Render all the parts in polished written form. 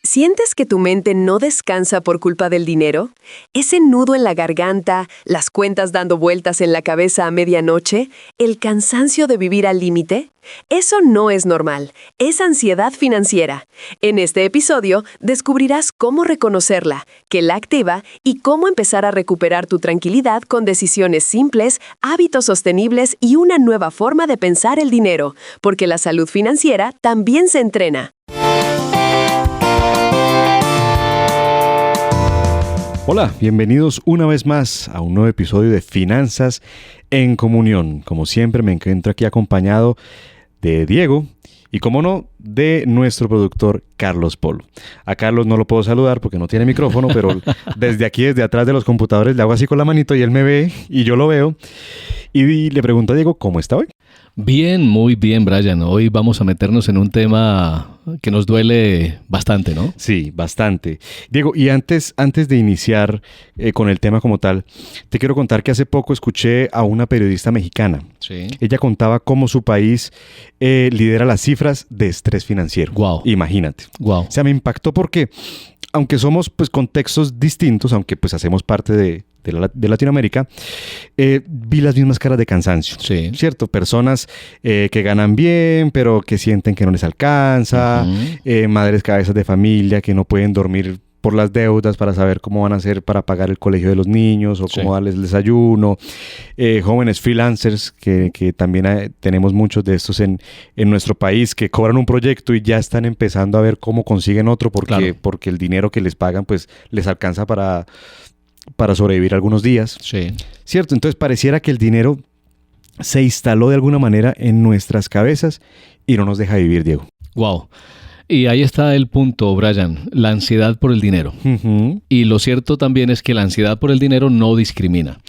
¿Sientes que tu mente no descansa por culpa del dinero? ¿Ese nudo en la garganta, las cuentas dando vueltas en la cabeza a medianoche, el cansancio de vivir al límite? Eso no es normal, es ansiedad financiera. En este episodio descubrirás cómo reconocerla, qué la activa y cómo empezar a recuperar tu tranquilidad con decisiones simples, hábitos sostenibles y una nueva forma de pensar el dinero, porque la salud financiera también se entrena. Hola, bienvenidos una vez más a un nuevo episodio de Finanzas en Comunión. Como siempre me encuentro aquí acompañado de Diego y, como no, de nuestro productor Carlos Polo. A Carlos no lo puedo saludar porque no tiene micrófono, pero desde aquí, desde atrás de los computadores, le hago así con la manito y él me ve y yo lo veo. Y le pregunto a Diego, ¿cómo está hoy? Bien, muy bien, Brian. Hoy vamos a meternos en un tema que nos duele bastante, ¿no? Sí, bastante. Diego, y antes de iniciar con el tema como tal, te quiero contar que hace poco escuché a una periodista mexicana. Sí. Ella contaba cómo su país lidera las cifras de estrés financiero. Wow. Imagínate. Wow. O sea, me impactó porque, aunque somos pues contextos distintos, aunque pues hacemos parte de Latinoamérica, vi las mismas caras de cansancio. Sí. ¿Cierto? Personas que ganan bien, pero que sienten que no les alcanza, madres cabezas de familia que no pueden dormir por las deudas para saber cómo van a hacer para pagar el colegio de los niños o cómo darles el desayuno, jóvenes freelancers que también tenemos muchos de estos en nuestro país que cobran un proyecto y ya están empezando a ver cómo consiguen otro porque el dinero que les pagan pues les alcanza para sobrevivir algunos días. Sí. ¿Cierto? Entonces pareciera que el dinero se instaló de alguna manera en nuestras cabezas y no nos deja vivir, Diego. Wow. Y ahí está el punto, Brian, la ansiedad por el dinero. Uh-huh. Y lo cierto también es que la ansiedad por el dinero no discrimina.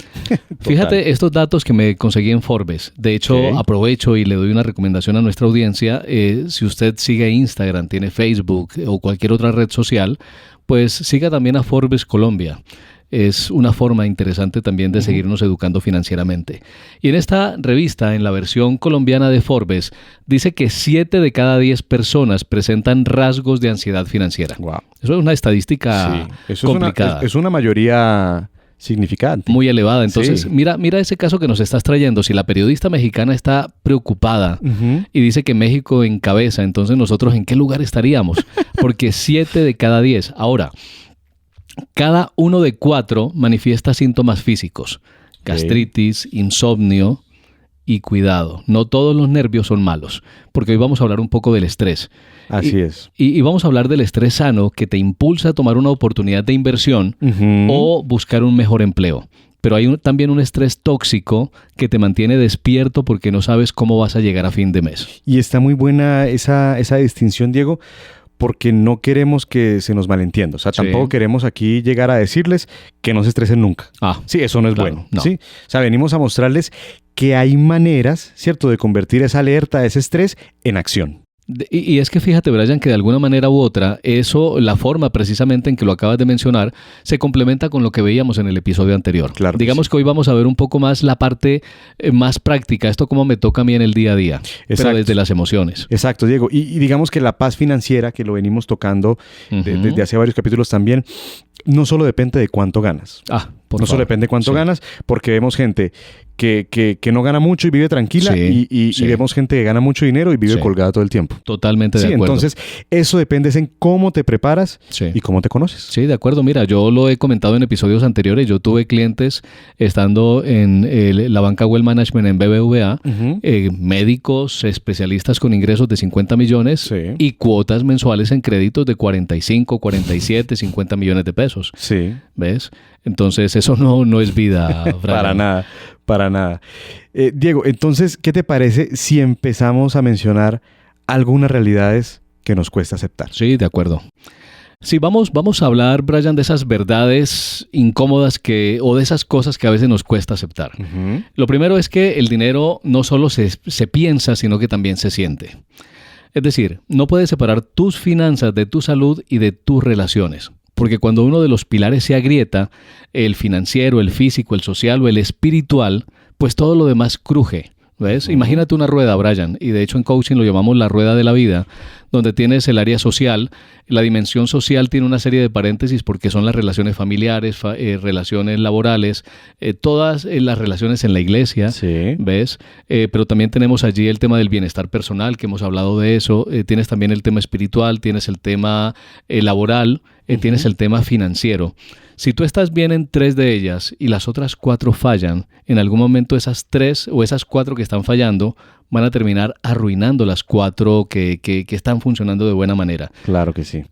Fíjate estos datos que me conseguí en Forbes. De hecho, aprovecho y le doy una recomendación a nuestra audiencia. Si usted sigue Instagram, tiene Facebook o cualquier otra red social, pues siga también a Forbes Colombia. Es una forma interesante también de seguirnos educando financieramente. Y en esta revista, en la versión colombiana de Forbes, dice que 7 de cada 10 personas presentan rasgos de ansiedad financiera. Wow. Eso es una estadística complicada. Es una mayoría significante. Muy elevada. Entonces, mira ese caso que nos estás trayendo. Si la periodista mexicana está preocupada y dice que México encabeza, entonces nosotros ¿en qué lugar estaríamos? Porque 7 de cada 10. Ahora, cada 1 de 4 manifiesta síntomas físicos, gastritis, insomnio y cuidado. No todos los nervios son malos, porque hoy vamos a hablar un poco del estrés. Así es. Y vamos a hablar del estrés sano que te impulsa a tomar una oportunidad de inversión o buscar un mejor empleo. Pero hay también un estrés tóxico que te mantiene despierto porque no sabes cómo vas a llegar a fin de mes. Y está muy buena esa distinción, Diego, porque no queremos que se nos malentienda. O sea, tampoco queremos aquí llegar a decirles que no se estresen nunca. Sí, eso no es bueno. No. ¿Sí? O sea, venimos a mostrarles que hay maneras, ¿cierto?, de convertir esa alerta, ese estrés, en acción. Y es que fíjate, Brian, que de alguna manera u otra, eso, la forma precisamente en que lo acabas de mencionar, se complementa con lo que veíamos en el episodio anterior. Claro. Digamos que hoy vamos a ver un poco más la parte más práctica, esto como me toca a mí en el día a día, pero desde las emociones. Exacto, Diego. Y digamos que la paz financiera, que lo venimos tocando desde hace varios capítulos también, no solo depende de cuánto ganas. Solo depende de cuánto ganas, porque vemos gente que no gana mucho y vive tranquila y vemos gente que gana mucho dinero y vive colgada todo el tiempo. Totalmente de acuerdo. Entonces, eso depende en cómo te preparas y cómo te conoces. Sí, de acuerdo. Mira, yo lo he comentado en episodios anteriores. Yo tuve clientes estando en la banca Wealth Management en BBVA, médicos, especialistas con ingresos de 50 millones y cuotas mensuales en créditos de 45, 47, 50 millones de pesos. Sí. ¿Ves? Entonces, eso no es vida. Para nada. Diego, entonces, ¿qué te parece si empezamos a mencionar algunas realidades que nos cuesta aceptar? Sí, de acuerdo. Sí, vamos a hablar, Brian, de esas verdades incómodas o de esas cosas que a veces nos cuesta aceptar. Lo primero es que el dinero no solo se piensa, sino que también se siente. Es decir, no puedes separar tus finanzas de tu salud y de tus relaciones. Porque cuando uno de los pilares se agrieta, el financiero, el físico, el social o el espiritual, pues todo lo demás cruje. ¿Ves? Imagínate una rueda, Brian, y de hecho en coaching lo llamamos la rueda de la vida, donde tienes el área social. La dimensión social tiene una serie de paréntesis porque son las relaciones familiares, relaciones laborales, todas las relaciones en la iglesia, sí. ¿Ves? Pero también tenemos allí el tema del bienestar personal, que hemos hablado de eso. Tienes también el tema espiritual, tienes el tema laboral, tienes el tema financiero. Si tú estás bien en 3 de ellas y las otras 4 fallan, en algún momento esas 3 o esas 4 que están fallando van a terminar arruinando las 4 que están funcionando de buena manera. Claro que sí.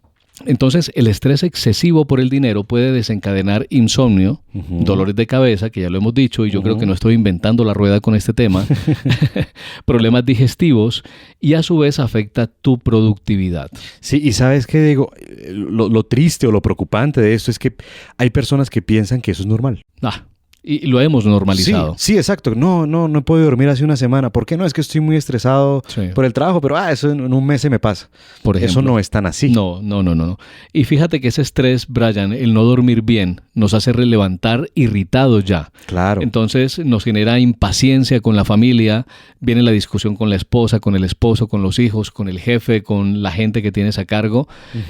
Entonces, el estrés excesivo por el dinero puede desencadenar insomnio, dolores de cabeza, que ya lo hemos dicho, y yo creo que no estoy inventando la rueda con este tema, problemas digestivos, y a su vez afecta tu productividad. Sí, y ¿sabes qué, Diego? Lo triste o lo preocupante de esto es que hay personas que piensan que eso es normal. Y lo hemos normalizado. Sí, exacto. No he podido dormir hace una semana. ¿Por qué no? Es que estoy muy estresado por el trabajo, pero eso en un mes se me pasa. Por ejemplo, eso no es tan así. No. Y fíjate que ese estrés, Brian, el no dormir bien, nos hace levantar irritados ya. Claro. Entonces nos genera impaciencia con la familia, viene la discusión con la esposa, con el esposo, con los hijos, con el jefe, con la gente que tienes a cargo.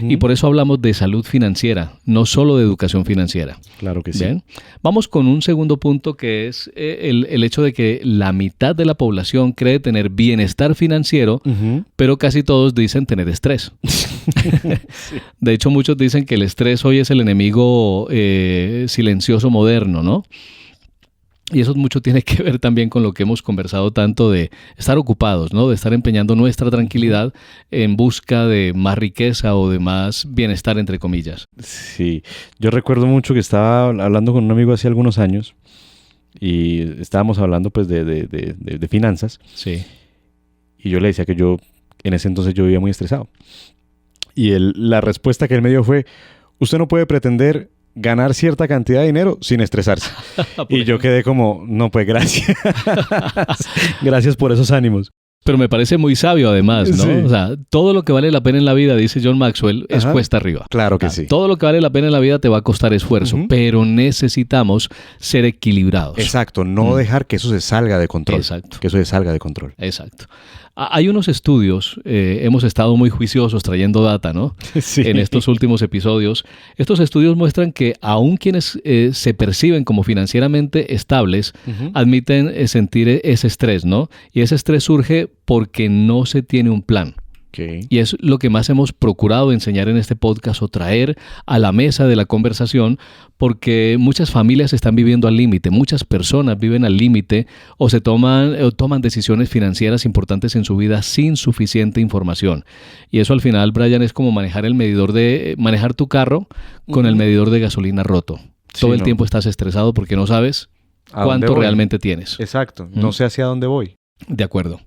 Y por eso hablamos de salud financiera, no solo de educación financiera. Claro que sí. ¿Bien? Vamos con un segundo punto, que es el hecho de que la mitad de la población cree tener bienestar financiero, pero casi todos dicen tener estrés. Sí. De hecho, muchos dicen que el estrés hoy es el enemigo silencioso moderno, ¿no? Y eso mucho tiene que ver también con lo que hemos conversado tanto de estar ocupados, ¿no? De estar empeñando nuestra tranquilidad en busca de más riqueza o de más bienestar, entre comillas. Sí, yo recuerdo mucho que estaba hablando con un amigo hace algunos años y estábamos hablando pues de finanzas. Sí. Y yo le decía que yo en ese entonces yo vivía muy estresado. Y la respuesta que él me dio fue: usted no puede pretender ganar cierta cantidad de dinero sin estresarse. Y yo quedé como, no, pues gracias. Gracias por esos ánimos. Pero me parece muy sabio además, ¿no? Sí. O sea, todo lo que vale la pena en la vida, dice John Maxwell, es cuesta arriba. Claro que sí. Todo lo que vale la pena en la vida te va a costar esfuerzo, pero necesitamos ser equilibrados. Exacto, no dejar que eso se salga de control. Exacto. Que eso se salga de control. Exacto. Hay unos estudios, hemos estado muy juiciosos trayendo data, ¿no? Sí. En estos últimos episodios. Estos estudios muestran que aún quienes se perciben como financieramente estables admiten sentir ese estrés, ¿no? Y ese estrés surge porque no se tiene un plan. Okay. Y es lo que más hemos procurado enseñar en este podcast o traer a la mesa de la conversación, porque muchas familias están viviendo al límite, muchas personas viven al límite o toman decisiones financieras importantes en su vida sin suficiente información. Y eso al final, Brian, es como manejar tu carro con el medidor de gasolina roto. Todo el tiempo estás estresado porque no sabes cuánto realmente tienes. Exacto, no sé hacia dónde voy. De acuerdo,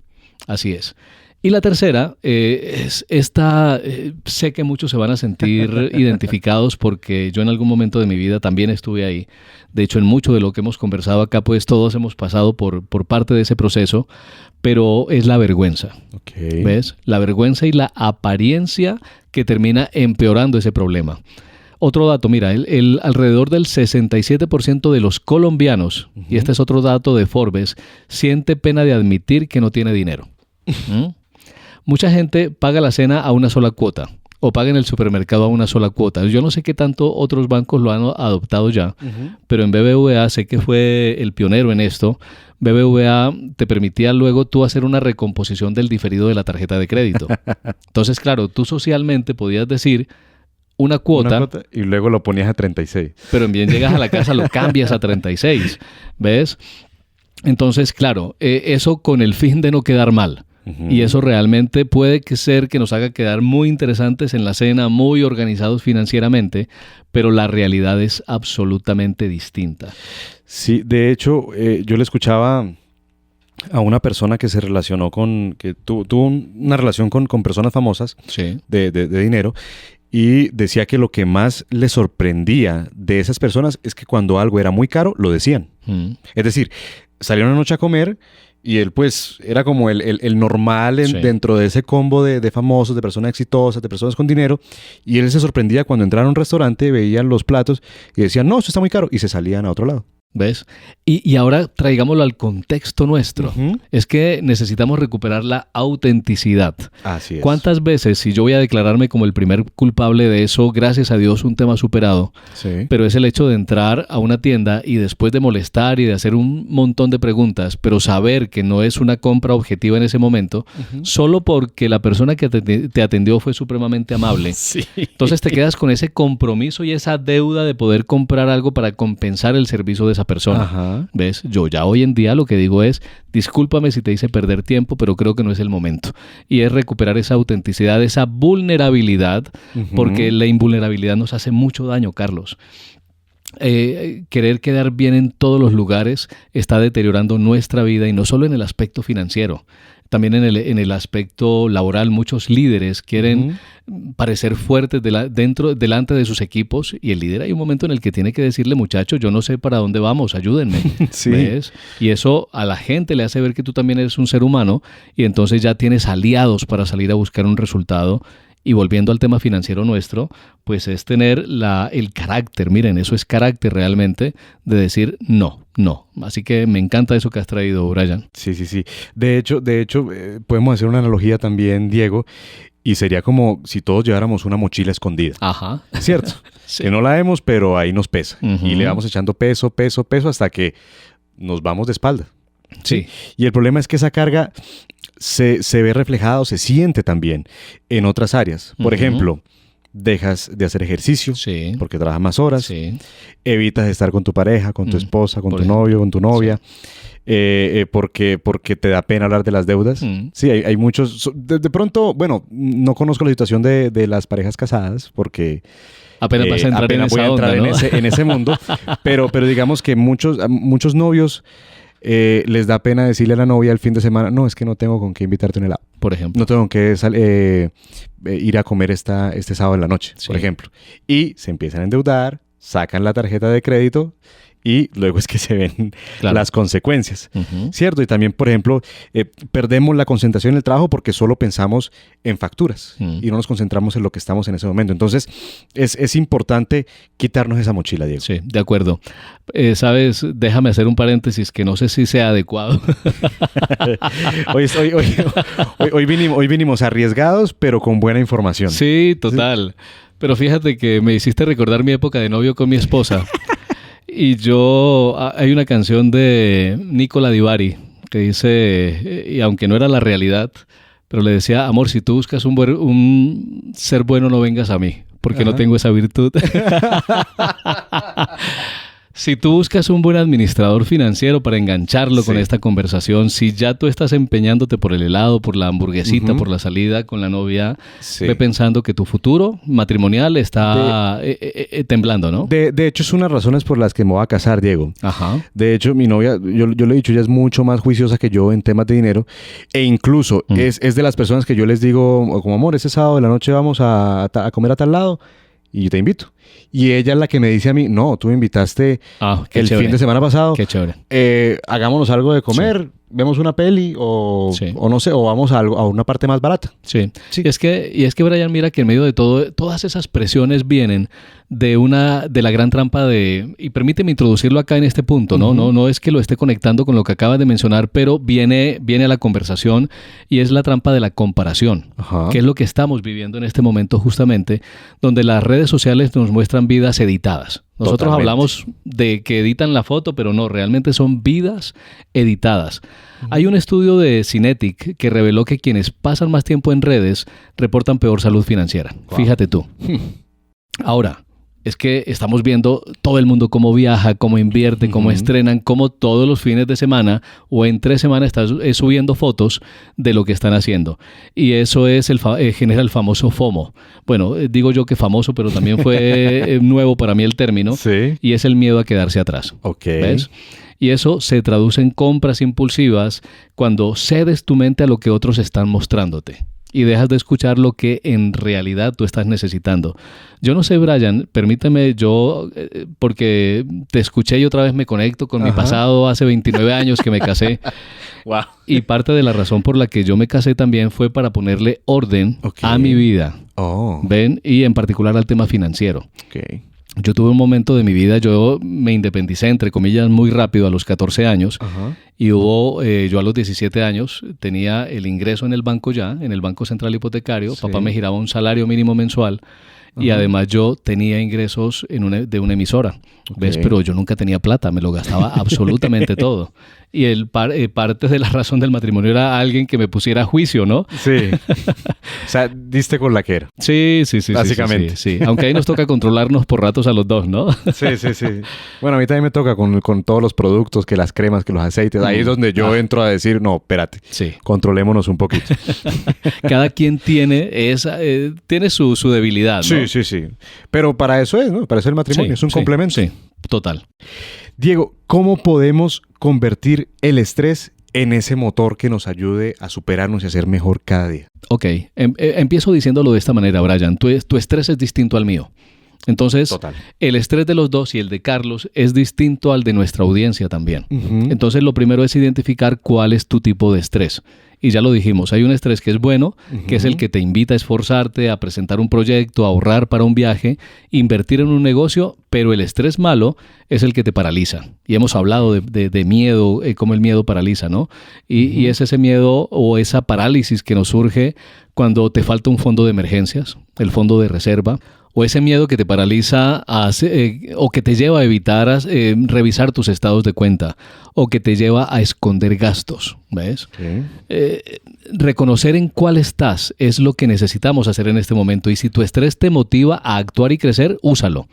así es. Y la tercera es esta, sé que muchos se van a sentir identificados porque yo en algún momento de mi vida también estuve ahí. De hecho, en mucho de lo que hemos conversado acá, pues todos hemos pasado por parte de ese proceso, pero es la vergüenza. Okay. ¿Ves? La vergüenza y la apariencia que termina empeorando ese problema. Otro dato, mira, alrededor del 67% de los colombianos, y este es otro dato de Forbes, siente pena de admitir que no tiene dinero. Mucha gente paga la cena a una sola cuota o paga en el supermercado a una sola cuota. Yo no sé qué tanto otros bancos lo han adoptado ya, pero en BBVA sé que fue el pionero en esto. BBVA te permitía luego tú hacer una recomposición del diferido de la tarjeta de crédito. Entonces, claro, tú socialmente podías decir una cuota y luego lo ponías a 36. Pero en bien llegas a la casa lo cambias a 36, ¿ves? Entonces, claro, eso con el fin de no quedar mal. Y eso realmente puede ser que nos haga quedar muy interesantes en la cena, muy organizados financieramente, pero la realidad es absolutamente distinta. Sí, de hecho, yo le escuchaba a una persona que se relacionó que tuvo una relación con personas famosas de dinero, y decía que lo que más le sorprendía de esas personas es que cuando algo era muy caro, lo decían. Es decir, salieron una noche a comer Y él pues era como el normal dentro de ese combo de famosos, de personas exitosas, de personas con dinero. Y él se sorprendía cuando entraba a un restaurante, veían los platos y decían, no, esto está muy caro. Y se salían a otro lado. ¿Ves? Y ahora traigámoslo al contexto nuestro. Es que necesitamos recuperar la autenticidad. Así es. ¿Cuántas veces, si yo voy a declararme como el primer culpable de eso, gracias a Dios, un tema superado, pero es el hecho de entrar a una tienda y después de molestar y de hacer un montón de preguntas, pero saber que no es una compra objetiva en ese momento, solo porque la persona que te atendió fue supremamente amable. Entonces te quedas con ese compromiso y esa deuda de poder comprar algo para compensar el servicio de esa persona. ¿Ves? Yo ya hoy en día lo que digo es, discúlpame si te hice perder tiempo, pero creo que no es el momento. Y es recuperar esa autenticidad, esa vulnerabilidad, porque la invulnerabilidad nos hace mucho daño, Carlos. Querer quedar bien en todos los lugares está deteriorando nuestra vida, y no solo en el aspecto financiero. También en el aspecto laboral, muchos líderes quieren parecer fuertes delante de sus equipos, y el líder hay un momento en el que tiene que decirle, muchachos, yo no sé para dónde vamos, ayúdenme. ¿Ves? Y eso a la gente le hace ver que tú también eres un ser humano, y entonces ya tienes aliados para salir a buscar un resultado. Y volviendo al tema financiero nuestro, pues es tener el carácter, miren, eso es carácter realmente, de decir no. Así que me encanta eso que has traído, Brian. Sí. De hecho, podemos hacer una analogía también, Diego, y sería como si todos lleváramos una mochila escondida. Ajá. ¿Cierto? Que no la vemos, pero ahí nos pesa. Y le vamos echando peso hasta que nos vamos de espalda. Sí. Y el problema es que esa carga se ve reflejada o se siente también en otras áreas. Por ejemplo, dejas de hacer ejercicio porque trabajas más horas, evitas estar con tu pareja, con tu esposa, con tu novio, con tu novia, porque te da pena hablar de las deudas. Sí, hay muchos. De pronto, bueno, no conozco la situación de las parejas casadas porque apenas vas a entrar en esa onda, ¿no? en ese mundo, pero digamos que muchos novios les da pena decirle a la novia el fin de semana, no, es que no tengo con qué invitarte a un helado. Por ejemplo. No tengo con qué ir a comer este sábado en la noche, por ejemplo. Y se empiezan a endeudar, sacan la tarjeta de crédito y luego es que se ven las consecuencias, ¿cierto? Y también, por ejemplo, perdemos la concentración en el trabajo porque solo pensamos en facturas y no nos concentramos en lo que estamos en ese momento. Entonces, es importante quitarnos esa mochila, Diego. Sí, de acuerdo. ¿Sabes? Déjame hacer un paréntesis que no sé si sea adecuado. Hoy vinimos arriesgados, pero con buena información. Sí, total. Pero fíjate que me hiciste recordar mi época de novio con mi esposa. Y hay una canción de Nicola Di Bari que dice, y aunque no era la realidad, pero le decía, amor, si tú buscas un ser bueno, no vengas a mí, porque no tengo esa virtud. Si tú buscas un buen administrador financiero para engancharlo con esta conversación, si ya tú estás empeñándote por el helado, por la hamburguesita, por la salida con la novia, ve pensando que tu futuro matrimonial está temblando, ¿no? De hecho, es una de las razones por las que me voy a casar, Diego. Ajá. De hecho, mi novia, yo le he dicho, ella es mucho más juiciosa que yo en temas de dinero, e incluso es de las personas que yo les digo, como amor, ese sábado de la noche vamos a comer a tal lado y yo te invito. Y ella es la que me dice a mí, no, tú me invitaste fin de semana pasado. Qué chévere. Hagámonos algo de comer, vemos una peli o no sé, o vamos a una parte más barata. Sí. Y es que, Brian, mira que en medio de todo, todas esas presiones vienen de la gran trampa y permíteme introducirlo acá en este punto, ¿no? No es que lo esté conectando con lo que acabas de mencionar, pero viene a la conversación, y es la trampa de la comparación, que es lo que estamos viviendo en este momento justamente, donde las redes sociales nos muestran vidas editadas. Nosotros hablamos de que editan la foto, pero no, realmente son vidas editadas. Hay un estudio de Cinetic que reveló que quienes pasan más tiempo en redes reportan peor salud financiera. Fíjate tú. Ahora, es que estamos viendo todo el mundo cómo viaja, cómo invierte, cómo estrenan, cómo todos los fines de semana o en 3 semanas están subiendo fotos de lo que están haciendo. Y eso genera el famoso FOMO. Bueno, digo yo que famoso, pero también fue nuevo para mí el término. Sí. Y es el miedo a quedarse atrás. ¿Ves? Y eso se traduce en compras impulsivas cuando cedes tu mente a lo que otros están mostrándote y dejas de escuchar lo que en realidad tú estás necesitando. Yo no sé, Brian, permíteme porque te escuché y otra vez me conecto con mi pasado hace 29 años que me casé. Wow. Y parte de la razón por la que yo me casé también fue para ponerle orden a mi vida. ¿Ven? Y en particular al tema financiero. Yo tuve un momento de mi vida, yo me independicé, entre comillas, muy rápido a los 14 años. Y yo a los 17 años tenía el ingreso en el banco ya, en el Banco Central Hipotecario. Sí. Papá me giraba un salario mínimo mensual. Y además yo tenía ingresos de una emisora, ¿ves? Pero yo nunca tenía plata, me lo gastaba absolutamente todo. Y parte de la razón del matrimonio era alguien que me pusiera a juicio, ¿no? Sí. O sea, diste con la que era. Sí. Básicamente. Sí. Aunque ahí nos toca controlarnos por ratos a los dos, ¿no? Sí. Bueno, a mí también me toca con todos los productos, que las cremas, que los aceites. Ahí es donde yo entro a decir, no, espérate, controlémonos un poquito. Cada quien tiene su debilidad, ¿no? Sí. Pero para eso es, ¿no? Para eso el matrimonio es un complemento. Sí, total. Diego, ¿cómo podemos convertir el estrés en ese motor que nos ayude a superarnos y a ser mejor cada día? Ok, empiezo diciéndolo de esta manera, Brian. Tu estrés es distinto al mío. Entonces, el estrés de los dos y el de Carlos es distinto al de nuestra audiencia también. Entonces, lo primero es identificar cuál es tu tipo de estrés. Y ya lo dijimos, hay un estrés que es bueno, que es el que te invita a esforzarte, a presentar un proyecto, a ahorrar para un viaje, invertir en un negocio, pero el estrés malo es el que te paraliza. Y hemos hablado de miedo, cómo el miedo paraliza, ¿no? Y es ese miedo o esa parálisis que nos surge cuando te falta un fondo de emergencias, el fondo de reserva, o ese miedo que te paraliza o que te lleva a evitar revisar tus estados de cuenta, o que te lleva a esconder gastos, ¿ves? Reconocer en cuál estás es lo que necesitamos hacer en este momento, y si tu estrés te motiva a actuar y crecer, úsalo.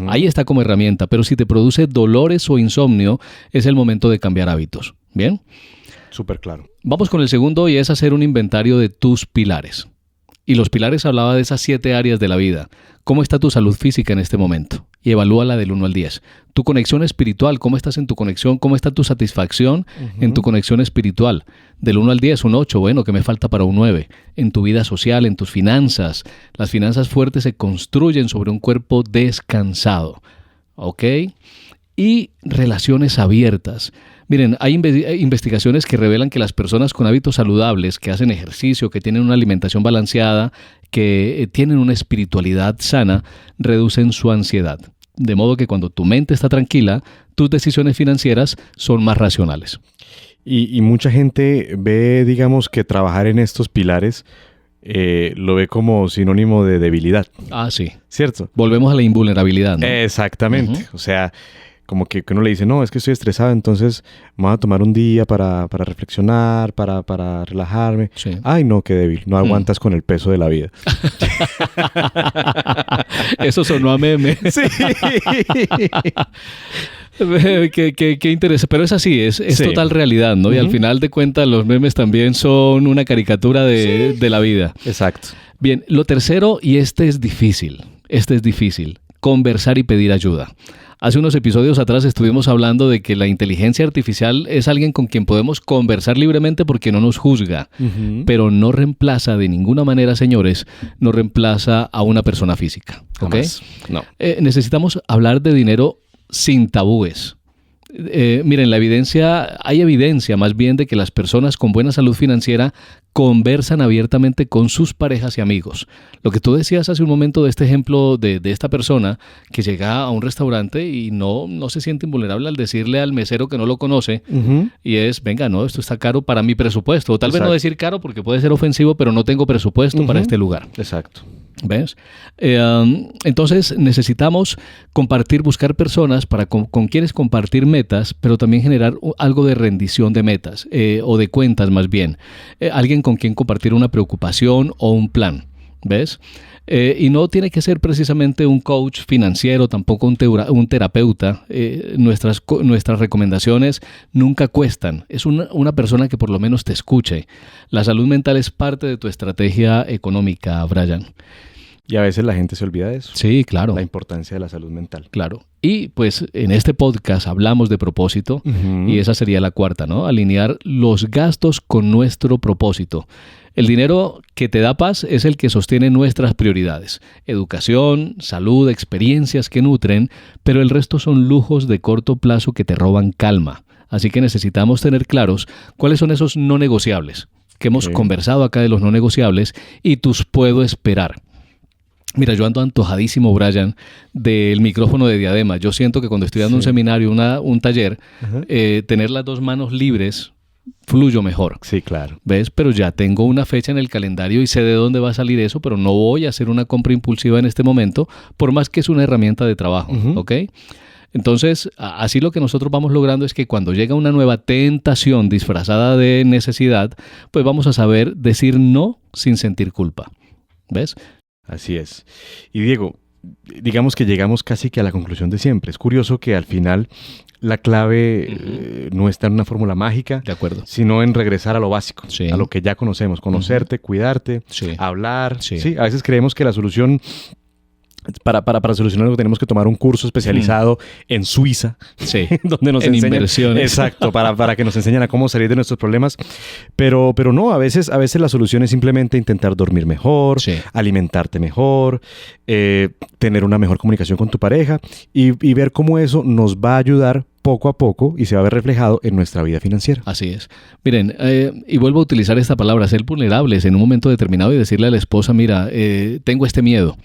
Ahí está como herramienta, pero si te produce dolores o insomnio, es el momento de cambiar hábitos. ¿Bien? Súper claro. Vamos con el segundo, y es hacer un inventario de tus pilares. Y los pilares hablaba de esas 7 áreas de la vida. ¿Cómo está tu salud física en este momento? Y evalúala del 1 al 10. Tu conexión espiritual, ¿cómo estás en tu conexión? ¿Cómo está tu satisfacción en tu conexión espiritual? Del 1 al 10, un 8, bueno, ¿qué me falta para un 9? En tu vida social, en tus finanzas. Las finanzas fuertes se construyen sobre un cuerpo descansado. ¿Ok? Y relaciones abiertas. Miren, hay investigaciones que revelan que las personas con hábitos saludables, que hacen ejercicio, que tienen una alimentación balanceada, que tienen una espiritualidad sana, reducen su ansiedad. De modo que cuando tu mente está tranquila, tus decisiones financieras son más racionales. Y mucha gente ve, digamos, que trabajar en estos pilares lo ve como sinónimo de debilidad. Ah, sí. ¿Cierto? Volvemos a la invulnerabilidad, ¿no? Exactamente. O sea, como que uno le dice, no, es que estoy estresado, entonces me voy a tomar un día para reflexionar, para relajarme. Sí. Ay, no, qué débil, no aguantas con el peso de la vida. Eso sonó a meme. Sí. Qué interés. Pero es así, es total realidad, ¿no? Y al final de cuentas los memes también son una caricatura de la vida. Exacto. Bien, lo tercero, y este es difícil, conversar y pedir ayuda. Hace unos episodios atrás estuvimos hablando de que la inteligencia artificial es alguien con quien podemos conversar libremente porque no nos juzga, pero no reemplaza de ninguna manera, señores, no reemplaza a una persona física. ¿Ok? No. Necesitamos hablar de dinero sin tabúes. Miren, hay evidencia más bien de que las personas con buena salud financiera conversan abiertamente con sus parejas y amigos. Lo que tú decías hace un momento de este ejemplo de esta persona que llega a un restaurante y no se siente invulnerable al decirle al mesero que no lo conoce, y es, venga, no, esto está caro para mi presupuesto. O tal vez no decir caro porque puede ser ofensivo, pero no tengo presupuesto para este lugar. Exacto. ¿Ves? Entonces necesitamos buscar personas con quienes compartir metas, pero también generar algo de rendición de metas, o de cuentas más bien. Alguien con quien compartir una preocupación o un plan. ¿Ves? Y no tiene que ser precisamente un coach financiero, tampoco un terapeuta. Nuestras recomendaciones nunca cuestan. Es una persona que por lo menos te escuche. La salud mental es parte de tu estrategia económica, Brian. Y a veces la gente se olvida de eso. Sí, claro. La importancia de la salud mental. Claro. Y pues en este podcast hablamos de propósito, y esa sería la cuarta, ¿no? Alinear los gastos con nuestro propósito. El dinero que te da paz es el que sostiene nuestras prioridades. Educación, salud, experiencias que nutren, pero el resto son lujos de corto plazo que te roban calma. Así que necesitamos tener claros cuáles son esos no negociables, que hemos conversado acá de los no negociables, y tus puedo esperar. Mira, yo ando antojadísimo, Brian, del micrófono de diadema. Yo siento que cuando estoy dando un seminario, un taller, tener las dos manos libres, fluyo mejor. Sí, claro. ¿Ves? Pero ya tengo una fecha en el calendario y sé de dónde va a salir eso, pero no voy a hacer una compra impulsiva en este momento, por más que es una herramienta de trabajo, ¿ok? Entonces, así lo que nosotros vamos logrando es que cuando llega una nueva tentación disfrazada de necesidad, pues vamos a saber decir no sin sentir culpa. ¿Ves? Así es. Y Diego, digamos que llegamos casi que a la conclusión de siempre. Es curioso que al final la clave no está en una fórmula mágica, de acuerdo, sino en regresar a lo básico, a lo que ya conocemos, conocerte, cuidarte, hablar. Sí, a veces creemos que la solución... Para solucionarlo tenemos que tomar un curso especializado en Suiza, donde nos enseñan inversiones. Exacto, para que nos enseñen a cómo salir de nuestros problemas. Pero no, a veces la solución es simplemente intentar dormir mejor, alimentarte mejor, tener una mejor comunicación con tu pareja y ver cómo eso nos va a ayudar poco a poco y se va a ver reflejado en nuestra vida financiera. Así es. Miren, y vuelvo a utilizar esta palabra, ser vulnerables en un momento determinado y decirle a la esposa, mira, tengo este miedo,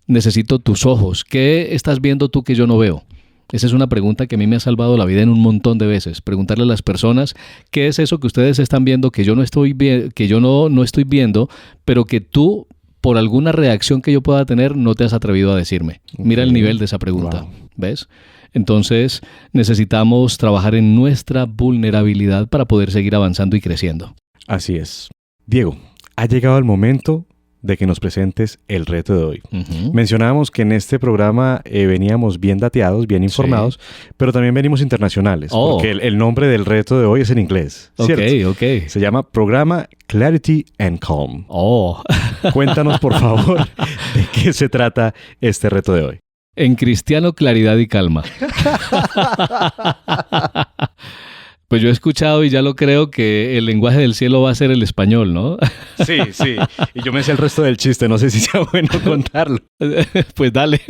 necesito tus ojos, ¿qué estás viendo tú que yo no veo? Esa es una pregunta que a mí me ha salvado la vida en un montón de veces. Preguntarle a las personas, ¿qué es eso que ustedes están viendo que yo no estoy no estoy viendo, pero que tú, por alguna reacción que yo pueda tener, no te has atrevido a decirme? Mira el nivel de esa pregunta, ¿ves? Entonces, necesitamos trabajar en nuestra vulnerabilidad para poder seguir avanzando y creciendo. Así es. Diego, ha llegado el momento de que nos presentes el reto de hoy. Mencionábamos que en este programa veníamos bien dateados, bien informados, pero también venimos internacionales, porque el nombre del reto de hoy es en inglés, ¿cierto? Se llama Programa Clarity and Calm. Cuéntanos, por favor, de qué se trata este reto de hoy. En cristiano, claridad y calma. Pues yo he escuchado y ya lo creo que el lenguaje del cielo va a ser el español, ¿no? Sí. Y yo me sé el resto del chiste, no sé si sea bueno contarlo. Pues dale.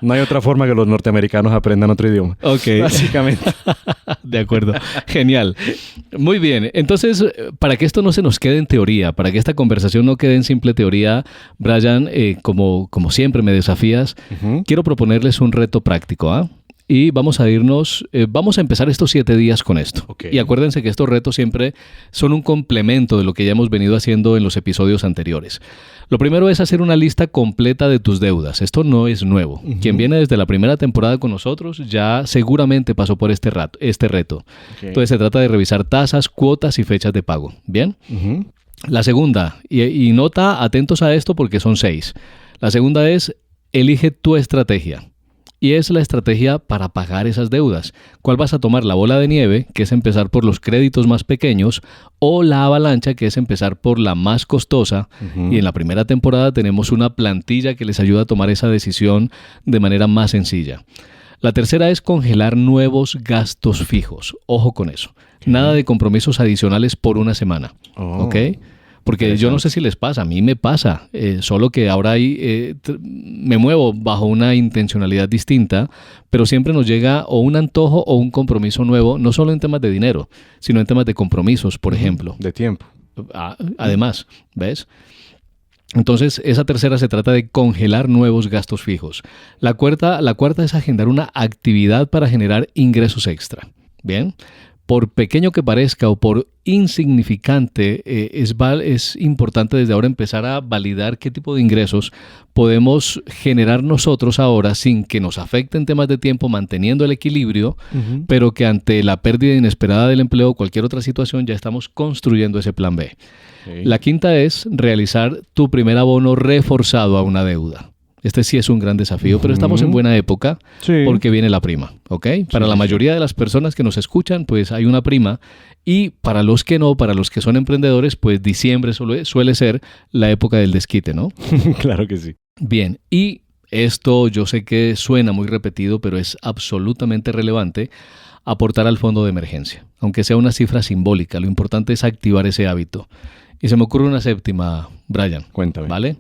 No hay otra forma que los norteamericanos aprendan otro idioma. Básicamente. De acuerdo. Genial. Muy bien. Entonces, para que esto no se nos quede en teoría, para que esta conversación no quede en simple teoría, Brian, como siempre me desafías, quiero proponerles un reto práctico, Y vamos a empezar estos 7 días con esto. Y acuérdense que estos retos siempre son un complemento de lo que ya hemos venido haciendo en los episodios anteriores. Lo primero es hacer una lista completa de tus deudas. Esto no es nuevo. Quien viene desde la primera temporada con nosotros ya seguramente pasó por este reto. Entonces se trata de revisar tasas, cuotas y fechas de pago. ¿Bien? La segunda, y nota, atentos a esto porque son 6. La segunda es, elige tu estrategia. Y es la estrategia para pagar esas deudas. ¿Cuál vas a tomar? La bola de nieve, que es empezar por los créditos más pequeños, o la avalancha, que es empezar por la más costosa. Y en la primera temporada tenemos una plantilla que les ayuda a tomar esa decisión de manera más sencilla. La tercera es congelar nuevos gastos fijos. Ojo con eso. Nada de compromisos adicionales por una semana. ¿Ok? Porque yo no sé si les pasa, a mí me pasa, solo que ahora me muevo bajo una intencionalidad distinta, pero siempre nos llega o un antojo o un compromiso nuevo, no solo en temas de dinero, sino en temas de compromisos, por ejemplo. De tiempo. Además, ¿ves? Entonces, esa tercera se trata de congelar nuevos gastos fijos. La cuarta es agendar una actividad para generar ingresos extra. ¿Bien? Por pequeño que parezca o por insignificante, es importante desde ahora empezar a validar qué tipo de ingresos podemos generar nosotros ahora sin que nos afecten temas de tiempo, manteniendo el equilibrio, pero que ante la pérdida inesperada del empleo o cualquier otra situación ya estamos construyendo ese plan B. La quinta es realizar tu primer abono reforzado a una deuda. Este sí es un gran desafío, pero estamos en buena época porque viene la prima, ¿ok? Para la mayoría de las personas que nos escuchan, pues hay una prima, y para los que no, para los que son emprendedores, pues diciembre suele ser la época del desquite, ¿no? Claro que sí. Bien, y esto yo sé que suena muy repetido, pero es absolutamente relevante, aportar al fondo de emergencia, aunque sea una cifra simbólica. Lo importante es activar ese hábito. Y se me ocurre una séptima, Brian. Cuéntame. ¿Vale?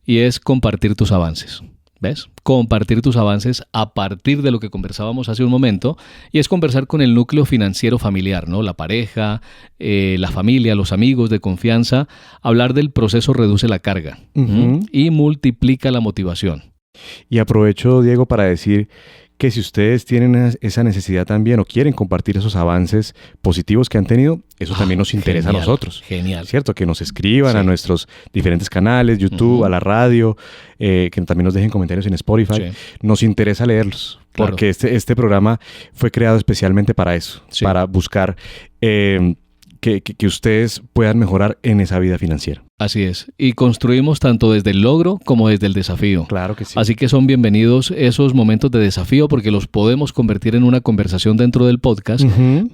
Y es compartir tus avances. ¿Ves? Compartir tus avances a partir de lo que conversábamos hace un momento, y es conversar con el núcleo financiero familiar, ¿no? La pareja, la familia, los amigos de confianza. Hablar del proceso reduce la carga y multiplica la motivación. Y aprovecho, Diego, para decir que si ustedes tienen esa necesidad también o quieren compartir esos avances positivos que han tenido, eso también nos interesa a nosotros. Genial. ¿Cierto? Que nos escriban a nuestros diferentes canales, YouTube, a la radio, que también nos dejen comentarios en Spotify. Sí. Nos interesa leerlos, porque este programa fue creado especialmente para eso, para buscar que ustedes puedan mejorar en esa vida financiera. Así es. Y construimos tanto desde el logro como desde el desafío. Claro que sí. Así que son bienvenidos esos momentos de desafío, porque los podemos convertir en una conversación dentro del podcast,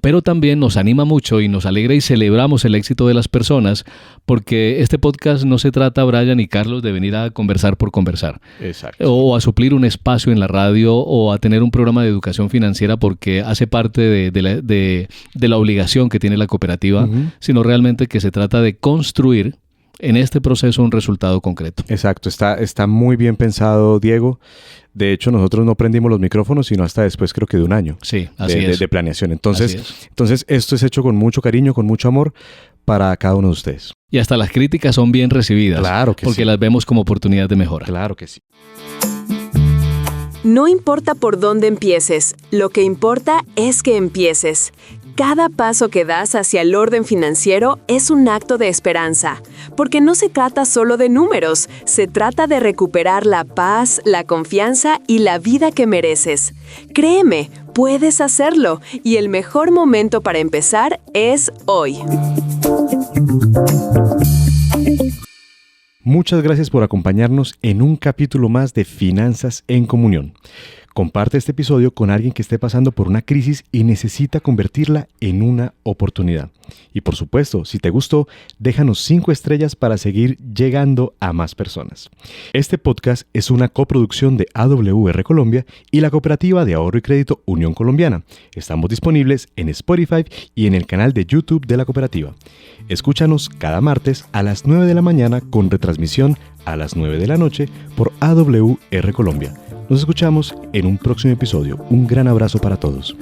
pero también nos anima mucho y nos alegra y celebramos el éxito de las personas, porque este podcast no se trata, Brian y Carlos, de venir a conversar por conversar. Exacto. O a suplir un espacio en la radio o a tener un programa de educación financiera porque hace parte de la obligación que tiene la cooperativa, sino realmente que se trata de construir en este proceso un resultado concreto. Exacto, está muy bien pensado, Diego. De hecho, nosotros no prendimos los micrófonos sino hasta después, creo que de un año. Sí, así es. De planeación. Entonces, esto es hecho con mucho cariño, con mucho amor para cada uno de ustedes. Y hasta las críticas son bien recibidas. Claro que porque las vemos como oportunidad de mejora. Claro que sí. No importa por dónde empieces, lo que importa es que empieces. Cada paso que das hacia el orden financiero es un acto de esperanza, porque no se trata solo de números, se trata de recuperar la paz, la confianza y la vida que mereces. Créeme, puedes hacerlo, y el mejor momento para empezar es hoy. Muchas gracias por acompañarnos en un capítulo más de Finanzas en Comunión. Comparte este episodio con alguien que esté pasando por una crisis y necesita convertirla en una oportunidad. Y por supuesto, si te gustó, déjanos 5 estrellas para seguir llegando a más personas. Este podcast es una coproducción de AWR Colombia y la Cooperativa de Ahorro y Crédito Unión Colombiana. Estamos disponibles en Spotify y en el canal de YouTube de la cooperativa. Escúchanos cada martes a las 9 de la mañana con retransmisión a las 9 de la noche por AWR Colombia. Nos escuchamos en un próximo episodio. Un gran abrazo para todos.